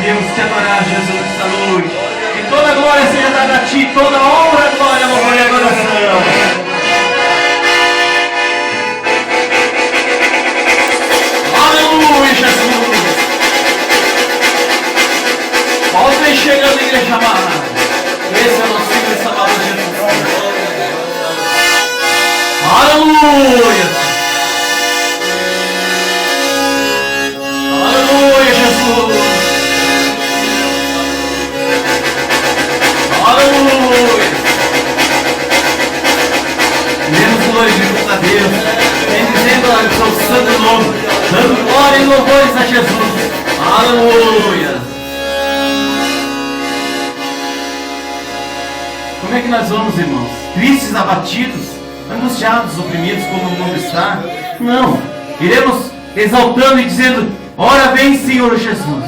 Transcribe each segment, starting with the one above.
viemos te adorar, Jesus, nesta noite. Que toda a glória seja dada a ti, toda a honra, glória, louvor e adoração. Aleluia, Jesus. Volta chegando, igreja amada. Esse é o nosso simples amado Jesus. Aleluia. Aleluia, Jesus. Aleluia. Demos glorificação a Deus, bendizendo o seu santo nome, dando glória e louvores a Jesus. Aleluia. Como é que nós vamos, irmãos? Tristes, abatidos, angustiados, oprimidos, como o mundo está? Não. Iremos exaltando e dizendo: ora vem, Senhor Jesus,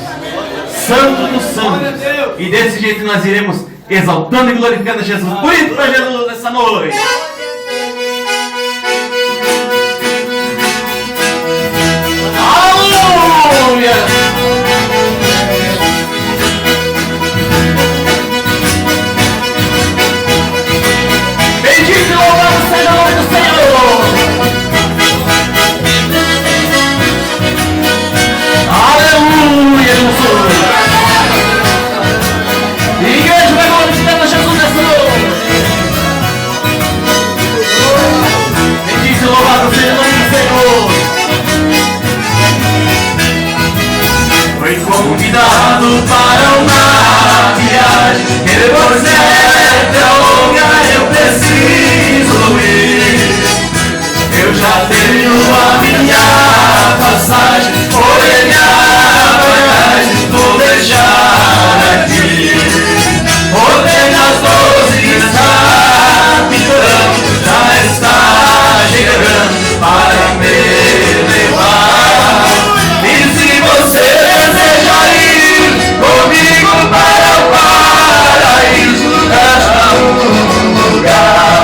Santo dos Santos. E desse jeito nós iremos exaltando e glorificando a Jesus. Bonito para Jesus nessa noite. Aleluia. Bendito e louvado seja o nome do Senhor. Aleluia, Jesus. Igreja vai glorificando a Jesus nessa noite. Bendito e louvado seja o nome do Senhor. Foi convidado para uma viagem, e depois é longa, eu preciso ir. Eu já tenho a minha passagem, porém a bagagem vou deixar aqui. Ordem às 12 está pintando, já está chegando para me levar. E se você deseja ir comigo para o paraíso, acha um lugar.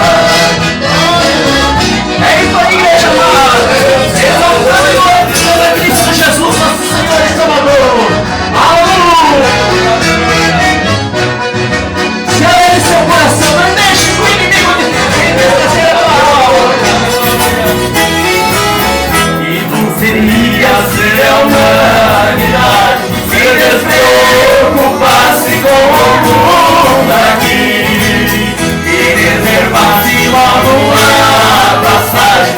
É isso aí, igreja amada. Exaltando e glorificando a Cristo Jesus, nosso Senhor e Salvador. Aleluia. Se alegre seu coração, não deixe que o inimigo de ser e não seria ser a humanidade se despreocupasse com o mundo aqui e reservasse logo uma passagem